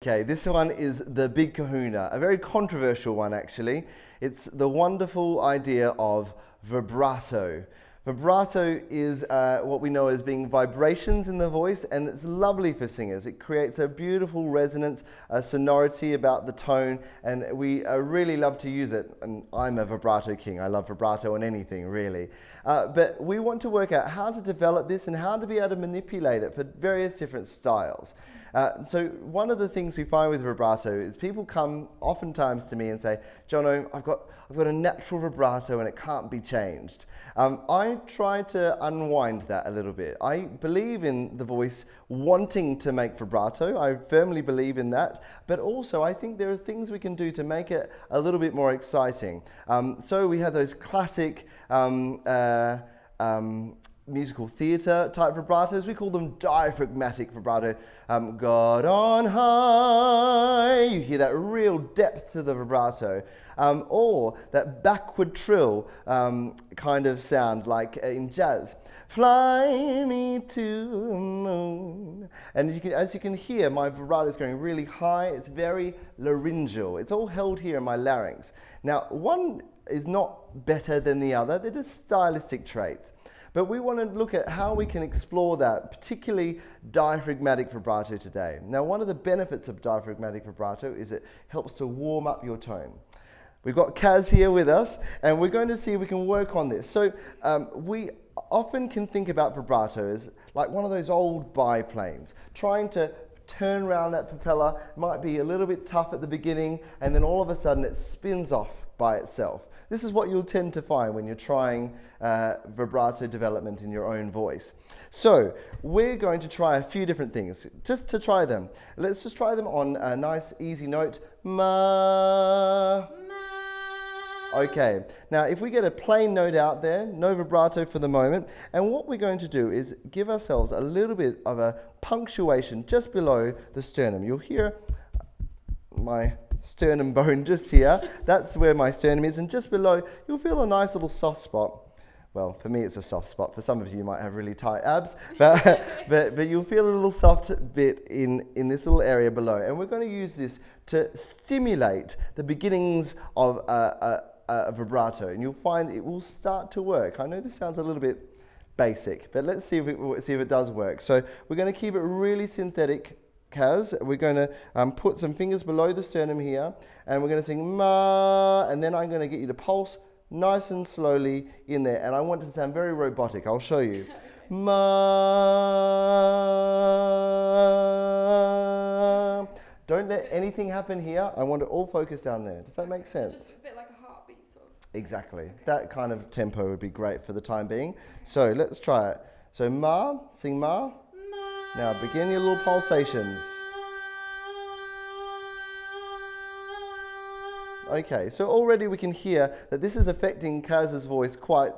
Okay, this one is the big kahuna, a very controversial one actually. It's the wonderful idea of vibrato. Vibrato is what we know as being vibrations in the voice, and it's lovely for singers. It creates a beautiful resonance, a sonority about the tone, and we really love to use it. And I'm a vibrato king. I love vibrato on anything, really. But we want to work out how to develop this and how to be able to manipulate it for various different styles. So one of the things we find with vibrato is people come oftentimes to me and say, Jono, I've got a natural vibrato and it can't be changed. I try to unwind that a little bit. I believe in the voice wanting to make vibrato. I firmly believe in that. But also I think there are things we can do to make it a little bit more exciting. So we have those classic musical theatre type vibratos. We call them diaphragmatic vibrato. God on high, you hear that real depth to the vibrato. Or that backward trill kind of sound like in jazz. Fly me to the moon. And as you can hear, my vibrato is going really high. It's very laryngeal. It's all held here in my larynx. Now, one is not better than the other. They're just stylistic traits. But we want to look at how we can explore that, particularly diaphragmatic vibrato today. Now, one of the benefits of diaphragmatic vibrato is it helps to warm up your tone. We've got Caz here with us, and we're going to see if we can work on this. So we often can think about vibrato as like one of those old biplanes, trying to turn around that propeller might be a little bit tough at the beginning, and then all of a sudden it spins off by itself. This is what you'll tend to find when you're trying vibrato development in your own voice. So we're going to try a few different things, just to try them. Let's just try them on a nice easy note. Ma. Okay, now if we get a plain note out there, no vibrato for the moment, and what we're going to do is give ourselves a little bit of a punctuation just below the sternum. You'll hear my sternum bone just here. That's where my sternum is, and just below you'll feel a nice little soft spot. Well, for me it's a soft spot. For some of you might have really tight abs, but you'll feel a little soft bit in this little area below, and we're going to use this to stimulate the beginnings of a vibrato, and you'll find it will start to work. I know this sounds a little bit basic, but let's see if it does work. So we're going to keep it really synthetic, Caz. We're going to put some fingers below the sternum here, and we're going to sing ma, and then I'm going to get you to pulse nice and slowly in there, and I want it to sound very robotic. I'll show you. Ma. Don't let anything happen here. I want it all focused down there. Does that make sense? Just a bit like a heartbeat, sort of. Exactly. Okay. That kind of tempo would be great for the time being. So let's try it. So ma, sing ma. Now begin your little pulsations. Okay, so already we can hear that this is affecting Caz's voice quite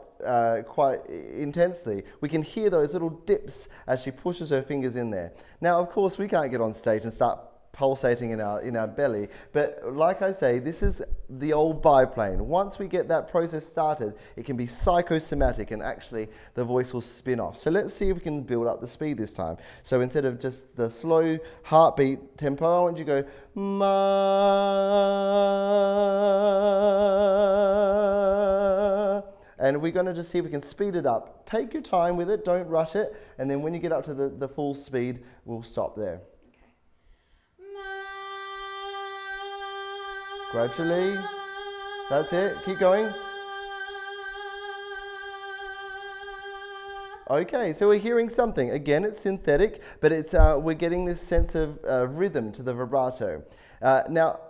intensely. We can hear those little dips as she pushes her fingers in there. Now, of course, we can't get on stage and start pulsating in our belly, but like I say, this is the old biplane. Once we get that process started, it can be psychosomatic, and actually the voice will spin off. So let's see if we can build up the speed this time. So instead of just the slow heartbeat tempo, I want you to go ma, and we're going to just see if we can speed it up. Take your time with it, don't rush it, and then when you get up to the full speed, we'll stop there. Gradually. That's it. Keep going. Okay, so we're hearing something. Again, it's synthetic, but it's we're getting this sense of rhythm to the vibrato. Now,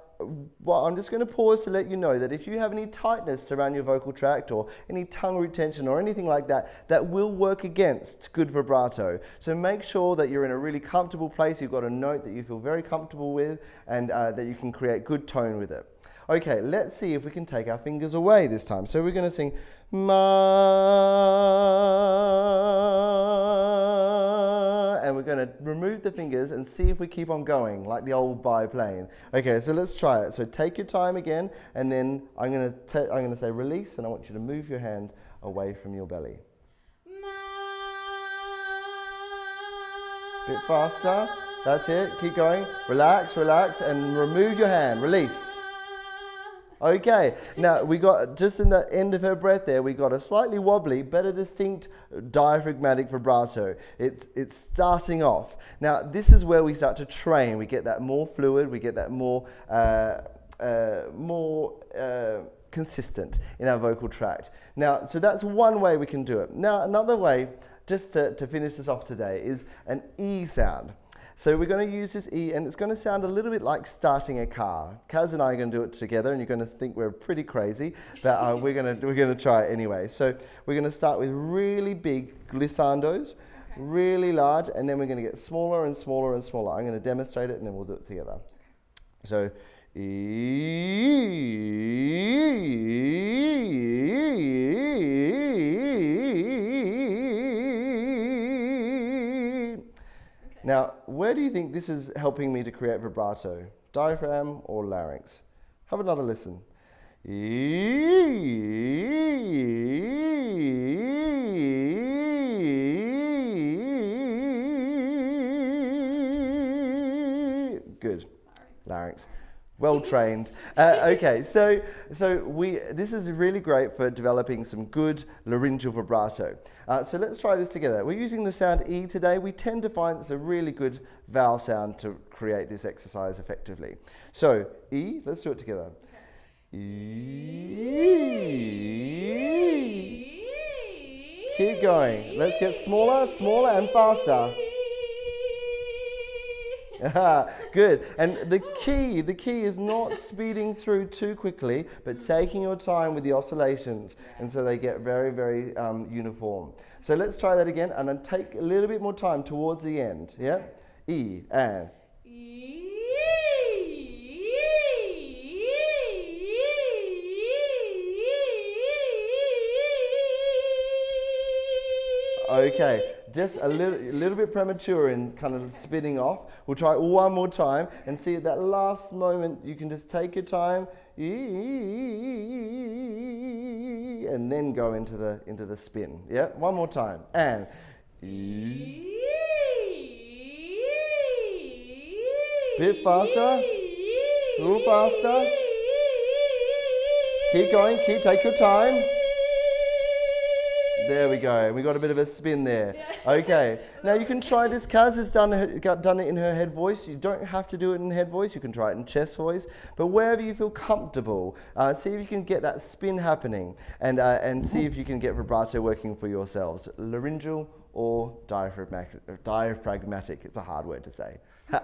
well, I'm just going to pause to let you know that if you have any tightness around your vocal tract or any tongue retention or anything like that, that will work against good vibrato. So make sure that you're in a really comfortable place, you've got a note that you feel very comfortable with, and that you can create good tone with it. Okay, let's see if we can take our fingers away this time. So we're going to sing ma, and we're going to remove the fingers and see if we keep on going like the old biplane. Okay, so let's try it. So take your time again, and then I'm going to say release, and I want you to move your hand away from your belly. Bit faster. That's it. Keep going. Relax, relax, and remove your hand. Release. Okay, now we got, just in the end of her breath there, we got a slightly wobbly, but a distinct diaphragmatic vibrato. It's starting off. Now this is where we start to train. We get that more fluid, we get that more consistent in our vocal tract. Now, so that's one way we can do it. Now another way, just to finish this off today, is an E sound. So we're going to use this E, and it's going to sound a little bit like starting a car. Caz and I are going to do it together, and you're going to think we're pretty crazy, but we're going to try it anyway. So we're going to start with really big glissandos, really large, and then we're going to get smaller and smaller and smaller. I'm going to demonstrate it, and then we'll do it together. So Now, where do you think this is helping me to create vibrato? Diaphragm or larynx? Have another listen. Good. Larynx. Well trained. Okay, so this is really great for developing some good laryngeal vibrato. So let's try this together. We're using the sound E today. We tend to find it's a really good vowel sound to create this exercise effectively. So E, let's do it together. E. Keep going. Let's get smaller, smaller and faster. Good. And the key is not speeding through too quickly, but taking your time with the oscillations, and so they get very, very uniform. So let's try that again, and then take a little bit more time towards the end. Yeah? E and okay, just a little bit premature in kind of spinning off. We'll try it one more time and see at that last moment you can just take your time and then go into the spin. Yeah, one more time. And bit faster, a little faster. Keep going, take your time. There we go. We got a bit of a spin there. Yeah. Okay. Now you can try this. Caz has done it in her head voice. You don't have to do it in head voice. You can try it in chest voice. But wherever you feel comfortable, see if you can get that spin happening, and see if you can get vibrato working for yourselves. Laryngeal or diaphragmatic. It's a hard word to say. Ha.